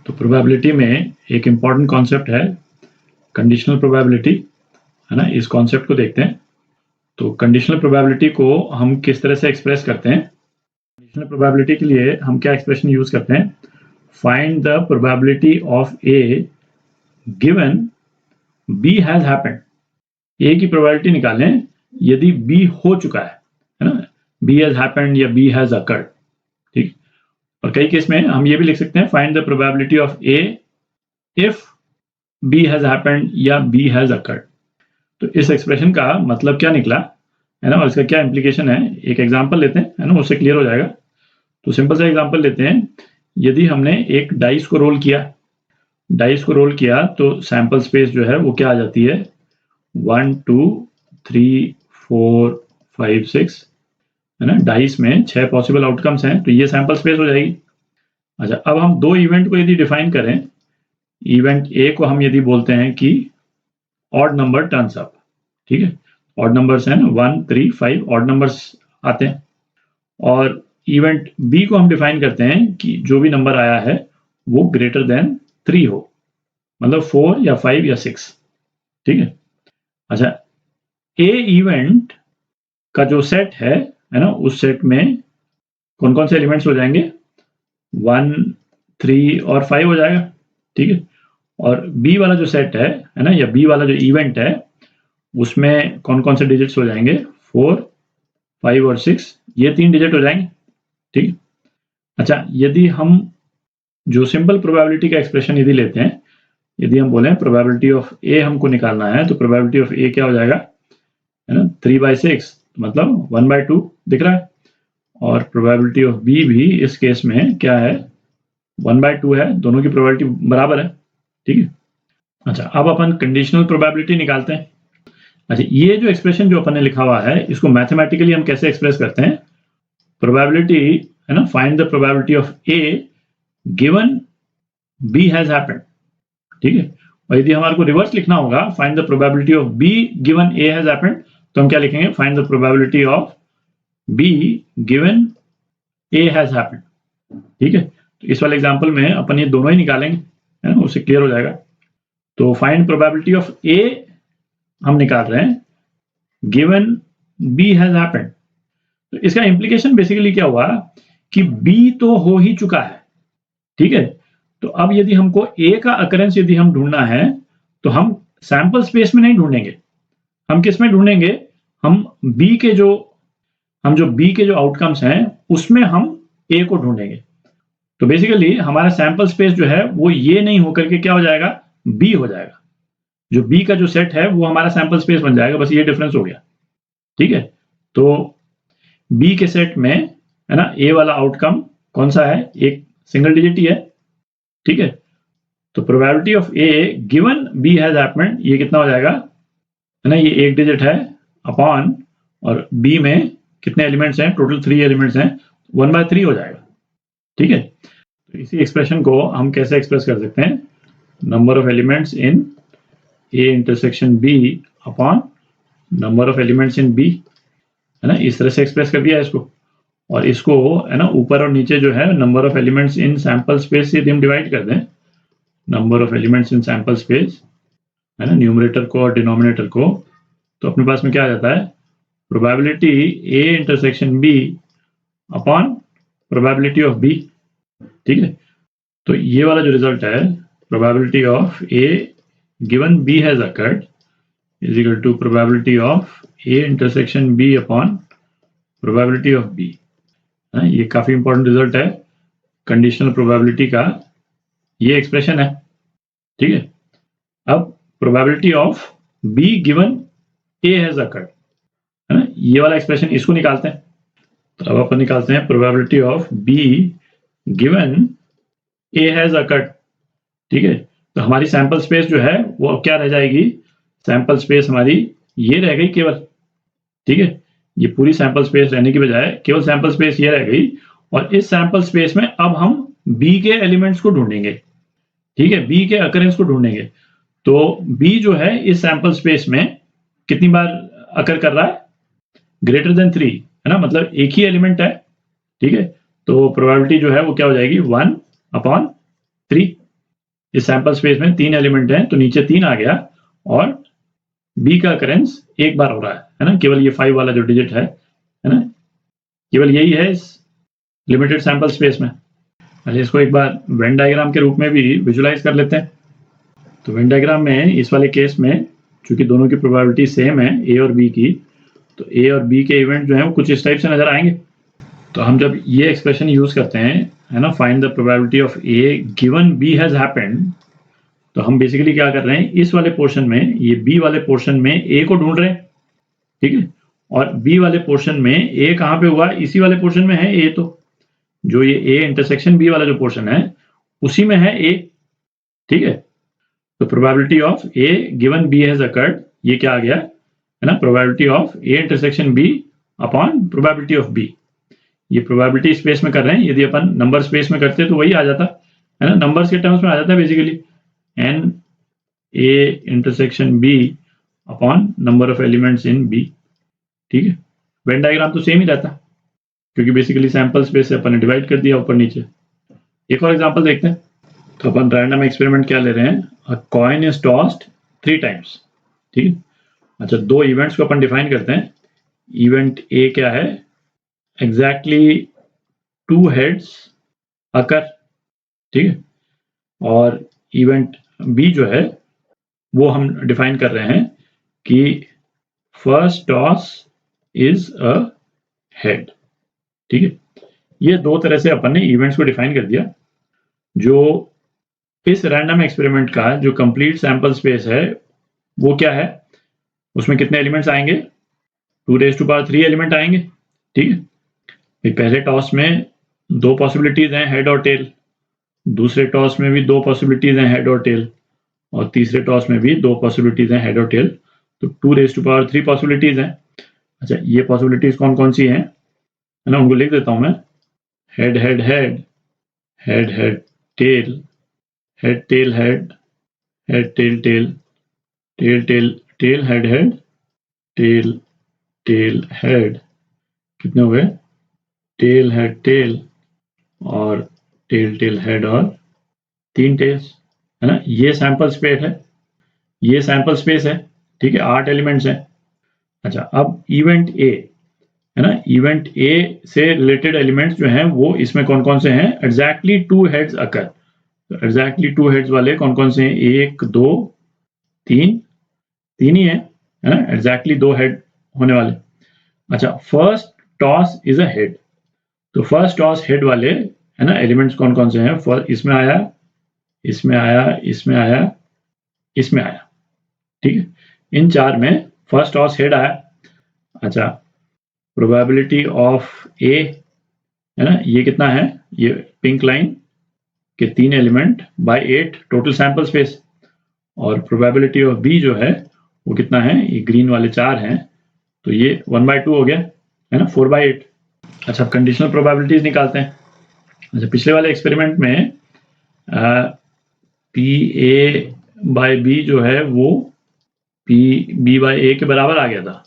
तो प्रोबेबिलिटी में एक इम्पॉर्टेंट कॉन्सेप्ट है कंडीशनल प्रोबेबिलिटी, है ना। इस कॉन्सेप्ट को देखते हैं। तो कंडीशनल प्रोबेबिलिटी को हम किस तरह से एक्सप्रेस करते हैं। कंडीशनल प्रोबेबिलिटी के लिए हम क्या एक्सप्रेशन यूज करते हैं, find the probability of A given B has happened. A की प्रोबेबिलिटी निकालें यदि बी हो चुका है ना, बी हैज हैपेंड या बी हैज अकर्ड, ठीक। और कई केस में हम ये भी लिख सकते हैं, find the probability of A if B has happened या बी हैज अकर्ड। तो इस एक्सप्रेशन का मतलब क्या निकला, है ना, और इसका क्या इम्प्लीकेशन है, एक एग्जांपल लेते हैं, है ना, उससे क्लियर हो जाएगा। तो सिंपल सा एग्जांपल लेते हैं। यदि हमने एक डाइस को रोल किया तो सैंपल स्पेस जो है वो क्या आ जाती है, 1 2 3 4 5 6, है ना। डाइस में 6 पॉसिबल आउटकम्स हैं, तो ये सैंपल स्पेस हो जाएगी। अच्छा, अब हम दो इवेंट को यदि डिफाइन करें, इवेंट ए को हम यदि बोलते हैं कि ऑड नंबर टर्न्स अप, ठीक है, ऑड नंबर्स हैं 1 3 5 ऑड नंबर्स आते हैं। और इवेंट बी को हम डिफाइन करते हैं कि जो भी नंबर आया है वो ग्रेटर देन 3 हो, मतलब 4 या 5 या 6, ठीक है। अच्छा, ए इवेंट का जो सेट है ना, उस सेट में कौन कौन से एलिमेंट्स हो जाएंगे, 1 3 और 5 हो जाएगा, ठीक है। और बी वाला जो सेट है ना, या बी वाला जो इवेंट है, उसमें कौन कौन से डिजिट्स हो जाएंगे, 4 5 और 6, ये 3 डिजिट हो जाएंगे, ठीक। अच्छा, यदि हम जो सिंपल प्रोबेबिलिटी का एक्सप्रेशन यदि लेते हैं, यदि हम बोलें प्रोबेबिलिटी ऑफ ए हमको निकालना है, तो प्रोबेबिलिटी ऑफ ए क्या हो जाएगा, है ना, 3/6, मतलब 1/2 दिख रहा है। और प्रोबेबिलिटी ऑफ बी भी इस केस में क्या है, 1/2 है, दोनों की प्रोबेबिलिटी बराबर है, ठीक है। अच्छा, अब अपन कंडीशनल प्रोबेबिलिटी निकालते हैं। अच्छा, ये जो एक्सप्रेशन जो अपन ने लिखा हुआ है, इसको मैथमेटिकली हम कैसे एक्सप्रेस करते हैं, प्रोबेबिलिटी, है ना, find the probability of A given B has happened, ठीक है। और यदि हमारे को रिवर्स लिखना होगा, find the probability of B given A has happened, तो हम क्या लिखेंगे, find the probability of B given A has happened, ठीक है। तो इस वाले एग्जांपल में अपन ये दोनों ही निकालेंगे, है ना, उससे क्लियर हो जाएगा। तो फाइंड प्रोबेबिलिटी ऑफ ए हम निकाल रहे हैं गिवन बी हैज हैपेंड। तो इसका इंप्लीकेशन बेसिकली क्या हुआ कि बी तो हो ही चुका है, ठीक है। तो अब यदि हमको ए का अकरेंस यदि हम ढूंढना है, तो हम सैंपल स्पेस में नहीं ढूंढेंगे, हम किस में ढूंढेंगे, हम बी के जो आउटकम्स हैं उसमें हम ए को ढूंढेंगे। तो बेसिकली हमारा सैंपल स्पेस जो है वो ये नहीं होकर के क्या हो जाएगा, बी हो जाएगा। जो बी का जो सेट है वो हमारा सैंपल स्पेस बन जाएगा, बस ये डिफरेंस हो गया, ठीक है। तो बी के सेट में, है ना, ए वाला आउटकम कौन सा है, एक सिंगल डिजिट ही है, ठीक है। तो probability of A given B has happened, ये कितना हो जाएगा, है ना, ये एक डिजिट है अपॉन, और बी में कितने एलिमेंट्स हैं, टोटल 3 एलिमेंट्स हैं, 1/3 हो जाएगा, ठीक है। तो इसी एक्सप्रेशन को हम कैसे एक्सप्रेस कर सकते हैं, number of elements in A intersection B upon number of elements in B, है ना, इस तरह से एक्सप्रेस कर दिया है इसको। और इसको, है ना, ऊपर और नीचे जो है number of elements in sample space से यदि हम डिवाइड कर दें, number of elements in sample space, है ना, न्यूमरेटर को और डिनोमिनेटर को, तो अपने पास में क्या आ जाता है, probability A intersection B upon probability of B, ठीक है। तो ये वाला जो रिजल्ट है, probability of A given B has occurred is equal to probability of A intersection B upon probability of B. ये काफी इंपॉर्टेंट रिजल्ट है कंडीशनल प्रोबेबिलिटी का, ये एक्सप्रेशन है, ठीक है। अब probability of B given A has occurred, है ना, ये वाला एक्सप्रेशन, इसको निकालते हैं। तो अब अपन निकालते हैं probability of B given A has occurred, ठीक है। तो हमारी सैंपल स्पेस जो है वो क्या रह जाएगी, सैंपल स्पेस हमारी ये रह गई केवल, ठीक है। ये पूरी सैंपल स्पेस रहने की बजाय केवल सैंपल स्पेस ये रह गई, और इस सैंपल स्पेस में अब हम बी के एलिमेंट्स को ढूंढेंगे, ठीक है, बी के अकरेंस को ढूंढेंगे। तो बी जो है इस सैंपल स्पेस में कितनी बार अकर कर रहा है, ग्रेटर देन 3, है ना, मतलब एक ही एलिमेंट है, ठीक है। तो प्रोबेबिलिटी जो है वो क्या हो जाएगी, 1/3, इस सैंपल स्पेस में 3 एलिमेंट हैं, तो नीचे 3 आ गया और बी का अकरेंस एक बार हो रहा है ना, केवल ये 5 वाला जो डिजिट है ना, केवल यही है इस लिमिटेड सैंपल स्पेस में। अच्छा, इसको एक बार वेन डायग्राम के रूप में भी विजुलाइज कर लेते हैं। तो वेन डायग्राम में इस वाले केस में चूंकि दोनों की प्रोबेबिलिटी सेम है ए और बी की, तो ए और बी के इवेंट जो है वो कुछ इस टाइप से नजर आएंगे। तो हम जब ये एक्सप्रेशन यूज करते हैं है ना, find the probability of A given B has happened, तो हम बेसिकली क्या कर रहे हैं, इस वाले पोर्शन में, ये बी वाले पोर्शन में ए को ढूंढ रहे हैं, ठीक है, और बी वाले पोर्शन में ए कहाँ पे हुआ, इसी वाले पोर्शन में है ए, तो जो ये ए इंटरसेक्शन बी वाला जो पोर्शन है उसी में है ए, ठीक है। तो probability of A given B has occurred, ये क्या आ गया है ना, probability of A intersection B upon probability of B. ये प्रोबेबिलिटी स्पेस में कर रहे हैं, यदि अपन नंबर स्पेस में करते तो वही आ जाता है ना, नंबर्स के टर्म्स में आ जाता है basically, N A intersection B upon number of elements in B, ठीक है। वेन डायग्राम तो सेम ही रहता क्योंकि बेसिकली सैंपल स्पेस से अपन ने डिवाइड कर दिया ऊपर नीचे। एक और एग्जांपल देखते हैं। तो अपन रैंडम एक्सपेरिमेंट क्या ले रहे हैं, अ कॉइन इज टॉस्ड 3 टाइम्स, ठीक है। अच्छा, 2 इवेंट्स को अपन डिफाइन करते हैं। इवेंट ए क्या है, एग्जैक्टली 2 हेड्स अकर, ठीक है, और इवेंट बी जो है वो हम डिफाइन कर रहे हैं कि first toss is a head, ठीक है। ये 2 तरह से अपन ने इवेंट्स को डिफाइन कर दिया। जो इस रैंडम एक्सपेरिमेंट का जो कंप्लीट सैंपल स्पेस है वो क्या है, उसमें कितने एलिमेंट्स आएंगे, 2⁻³ एलिमेंट आएंगे, ठीक है। पहले टॉस में 2 पॉसिबिलिटीज हैं, हेड और टेल, दूसरे टॉस में भी 2 पॉसिबिलिटीज हैं, हेड और टेल, और तीसरे टॉस में भी 2 पॉसिबिलिटीज हैं, हेड और टेल, तो 2⁻³ पॉसिबिलिटीज हैं। अच्छा, ये पॉसिबिलिटीज कौन कौन सी हैं है ना, उनको लिख देता हूं मैं, head head head, head head tail, head tail head, head tail tail, tail tail tail head head, tail tail head, कितने हो गए, टेल हेड टेल और टेल टेल हेड और 3 टेल्स, है ना। ये सैंपल स्पेस है, ये सैंपल स्पेस है, ठीक है, 8 एलिमेंट्स हैं। अच्छा, अब इवेंट ए है ना, इवेंट ए से रिलेटेड एलिमेंट्स जो हैं वो इसमें कौन कौन से हैं, एग्जैक्टली 2 हेड्स अकर, तो एग्जैक्टली 2 हेड्स वाले कौन कौन से हैं, 1 2 3, 3 ही है ना, एग्जैक्टली 2 हेड होने वाले। अच्छा, first toss is a head, तो फर्स्ट टॉस हेड वाले है ना एलिमेंट्स कौन कौन से हैं, इसमें आया, इसमें आया, इसमें आया, इसमें आया, ठीक है, इन 4 में फर्स्ट टॉस हेड आया। अच्छा, प्रोबेबिलिटी ऑफ ए है ना, ये कितना है, ये पिंक लाइन के 3 element by 8 total sample space, और प्रोबेबिलिटी ऑफ बी जो है वो कितना है, ये ग्रीन वाले 4 हैं, तो ये 1/2 हो गया है ना, 4/8। अच्छा, कंडीशनल प्रोबेबिलिटीज निकालते हैं। अच्छा, पिछले वाले एक्सपेरिमेंट में पी ए बाय बी जो है वो पी बी बाय ए के बराबर आ गया था,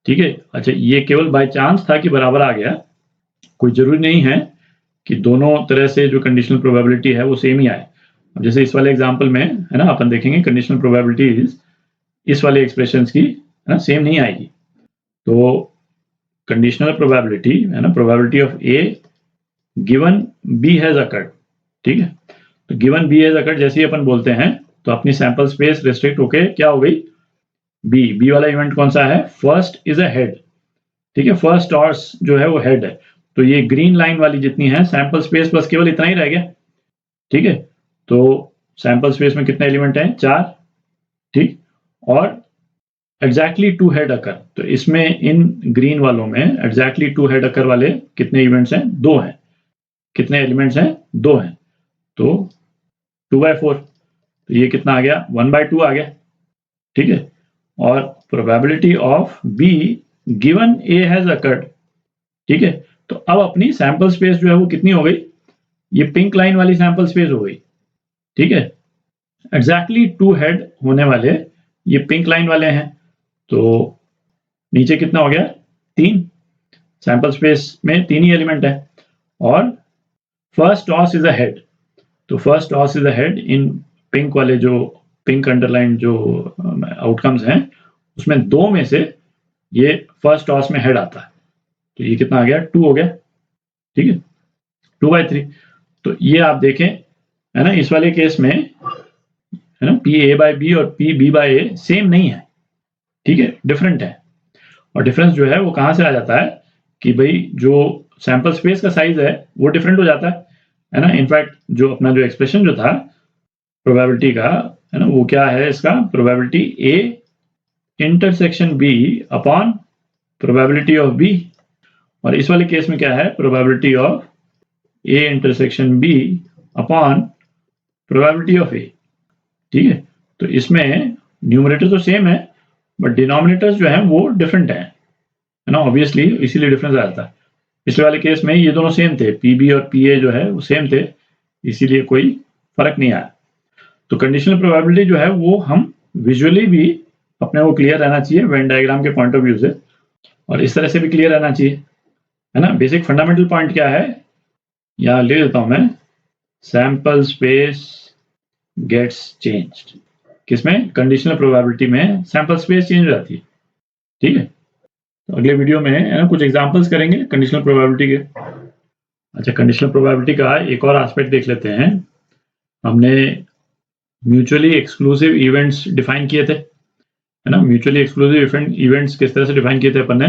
ठीक है। अच्छा, ये केवल बाय चांस था कि बराबर आ गया, कोई जरूरी नहीं है कि दोनों तरह से जो कंडीशनल प्रोबेबिलिटी है वो सेम ही आए। अब जैसे इस वाले एग्जांपल में है ना, अपन देखेंगे कंडीशनल प्रोबेबिलिटीज इस वाले एक्सप्रेशंस की है ना सेम नहीं आएगी। तो कंडीशनल प्रोबेबिलिटी है ना, probability of A given B has occurred, ठीक है। तो गिवन बी हैज अकर्ड जैसे ही अपन बोलते हैं तो अपनी सैंपल स्पेस रिस्ट्रिक्ट होके क्या हो गई, बी वाला इवेंट कौन सा है, फर्स्ट इज अ हेड, ठीक है, फर्स्ट टॉस जो है वो हेड है, तो ये ग्रीन लाइन वाली जितनी है सैंपल स्पेस बस केवल इतना ही रह गया, ठीक है। तो सैंपल स्पेस में कितने एलिमेंट हैं, 4, ठीक, और एग्जैक्टली 2 हेड अकर, तो इसमें इन ग्रीन वालों में एग्जैक्टली 2 हेड अकर वाले कितने इवेंट्स हैं, 2 हैं, कितने एलिमेंट्स हैं, 2 हैं, तो 2/4, तो ये कितना आ गया, 1/2 आ गया, ठीक है। और probability of B given A has occurred, ठीक है। तो अब अपनी सैंपल स्पेस जो है वो कितनी हो गई, ये पिंक लाइन वाली सैंपल स्पेस हो गई, ठीक है। एग्जैक्टली 2 हेड होने वाले ये पिंक लाइन वाले हैं, तो नीचे कितना हो गया, 3, सैंपल स्पेस में 3 ही एलिमेंट है, और first toss is a head, तो first toss is a head in pink वाले जो पिंक अंडरलाइन जो आउटकम्स हैं उसमें 2 में से ये फर्स्ट टॉस में हेड आता है। तो ये कितना आ गया 2 हो गया, ठीक है 2/3। तो ये आप देखें है ना, इस वाले केस में है ना PA/B और PB/A सेम नहीं है, ठीक है डिफरेंट है। और डिफरेंस जो है वो कहाँ से आ जाता है कि भाई जो सैंपल स्पेस का साइज है वो डिफरेंट हो जाता है ना। इनफैक्ट जो अपना जो एक्सप्रेशन जो था प्रोबेबिलिटी का है ना, वो क्या है इसका, probability A intersection B upon probability of B। और इस वाले केस में क्या है, probability of A intersection B upon probability of A, ठीक है। तो इसमें न्यूमरेटर तो सेम है बट डिनोमिनेटर्स जो हैं वो डिफरेंट है ना, ऑब्वियसली इसीलिए डिफरेंस आ जाता है। पिछले वाले केस में ये दोनों सेम थे, PB और PA जो है वो सेम थे, इसीलिए कोई फर्क नहीं आया। तो कंडीशनल प्रोबेबिलिटी जो है वो हम विजुअली भी अपने को क्लियर रहना चाहिए वेन डायग्राम के पॉइंट ऑफ व्यू से, और इस तरह से भी क्लियर रहना चाहिए है ना। बेसिक फंडामेंटल पॉइंट क्या है, यहाँ ले लेता हूं मैं, सैंपल स्पेस गेट्स चेंज्ड। किसमें, कंडीशनल प्रोबेबिलिटी में सैंपल स्पेस चेंज हो जाती है, ठीक है। तो अगले वीडियो में है ना कुछ एग्जांपल्स करेंगे कंडीशनल प्रोबेबिलिटी के। अच्छा, कंडीशनल प्रोबेबिलिटी का एक और एस्पेक्ट देख लेते हैं। हमने म्यूचुअली एक्सक्लूसिव इवेंट्स डिफाइन किए थे है ना। म्यूचुअली एक्सक्लूसिव इवेंट्स किस तरह से डिफाइन किए थे अपन ने,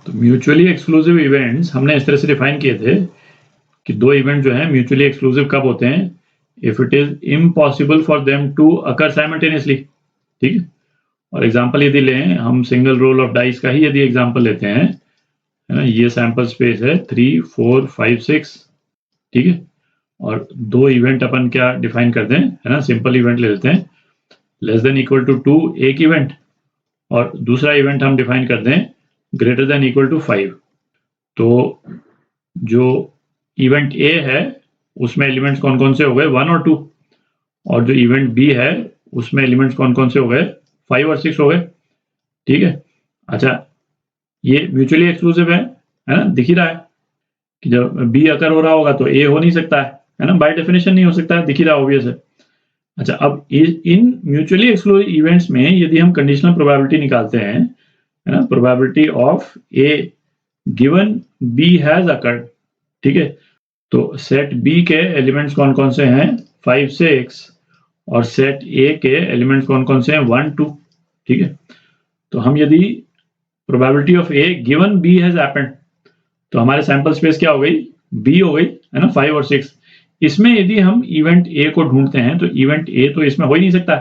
तो म्यूचुअली एक्सक्लूसिव इवेंट्स हमने इस तरह से डिफाइन किए थे कि 2 इवेंट जो है म्यूचुअली एक्सक्लूसिव कब होते हैं, if it is impossible for them to occur simultaneously, ठीक है। और एग्जांपल यदि लें हम सिंगल रोल ऑफ डाइस का ही यदि एग्जांपल लेते हैं है ना, ये सैंपल स्पेस है 3 4 5 6, ठीक है। और 2 इवेंट अपन क्या डिफाइन करते हैं है ना, सिंपल इवेंट ले लेते हैं, लेस देन इक्वल टू 2 एक इवेंट, और दूसरा इवेंट हम डिफाइन करते हैं ग्रेटर देन इक्वल टू 5। तो जो इवेंट A है उसमें एलिमेंट्स कौन कौन से हो गए, 1 और 2, और जो इवेंट B है उसमें एलिमेंट्स कौन कौन से हो गए, 5 और 6 हो गए, ठीक है। अच्छा, ये म्यूचुअली एक्सक्लूसिव है ना, दिख ही रहा है कि जब B अकर हो रहा होगा तो A हो नहीं सकता है ना, बाय डेफिनेशन नहीं हो सकता है, दिख ही रहा ऑब्वियस है। अच्छा, अब इन म्यूचुअली एक्सक्लूसिव इवेंट्स में यदि हम कंडीशनल प्रोबेबिलिटी निकालते हैं है ना, probability of A given B has occurred, ठीक है। तो सेट B के एलिमेंट्स कौन कौन से हैं, 5 6, और सेट A के एलिमेंट्स कौन कौन से हैं, 1 2, ठीक है। तो हम यदि probability of A given B has happened, तो हमारे सैंपल स्पेस क्या हो गई, B हो गई है ना, 5 और 6। इसमें यदि हम इवेंट A को ढूंढते हैं तो इवेंट A तो इसमें हो ही नहीं सकता,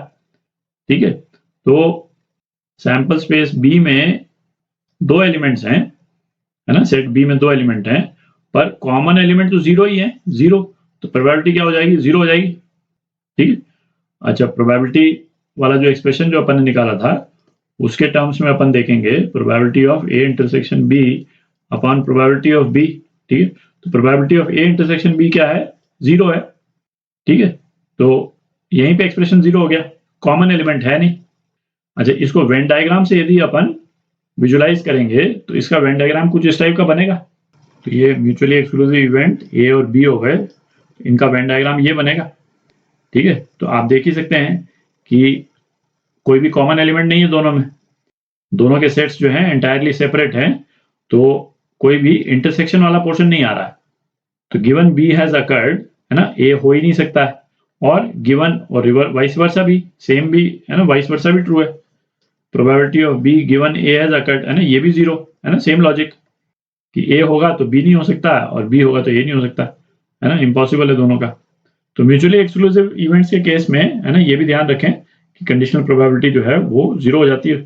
ठीक है। तो सैंपल स्पेस B में 2 एलिमेंट्स हैं है ना, सेट B में 2 एलिमेंट हैं, पर कॉमन एलिमेंट तो 0 ही है, 0, तो प्रोबेबिलिटी क्या हो जाएगी, 0 हो जाएगी, ठीक है। अच्छा, प्रोबेबिलिटी वाला जो एक्सप्रेशन जो अपन ने निकाला था उसके टर्म्स में अपन देखेंगे probability of A intersection B upon probability of B, ठीक है। तो probability of A intersection B क्या है, 0 है, ठीक है। तो यहीं पे एक्सप्रेशन 0 हो गया, कॉमन एलिमेंट है नहीं। अच्छा, इसको वेन डायग्राम से यदि अपन विजुलाइज करेंगे तो इसका वेन डायग्राम कुछ इस टाइप का बनेगा। तो ये म्यूचुअली एक्सक्लूसिव इवेंट A और B हो गए, इनका वेन डायग्राम ये बनेगा, ठीक है। तो आप देख ही सकते हैं कि कोई भी कॉमन एलिमेंट नहीं है दोनों में, दोनों के सेट्स जो हैं एंटायरली सेपरेट हैं, तो कोई भी इंटरसेक्शन वाला पोर्शन नहीं आ रहा है। तो गिवन B हैज अकर्ड है ना, A हो ही नहीं सकता है, और गिवन और वाइस वर्सा भी सेम भी है ना, वाइस वर्सा भी ट्रू है। Probability of B given A has occurred है ना, ये भी 0 है ना, सेम लॉजिक कि A होगा तो B नहीं हो सकता और B होगा तो A नहीं हो सकता है ना, इम्पॉसिबल है दोनों का। तो म्यूचुअली एक्सक्लूसिव इवेंट्स के केस में है ना, ये भी ध्यान रखें कि कंडीशनल प्रोबेबिलिटी जो है वो 0 हो जाती है।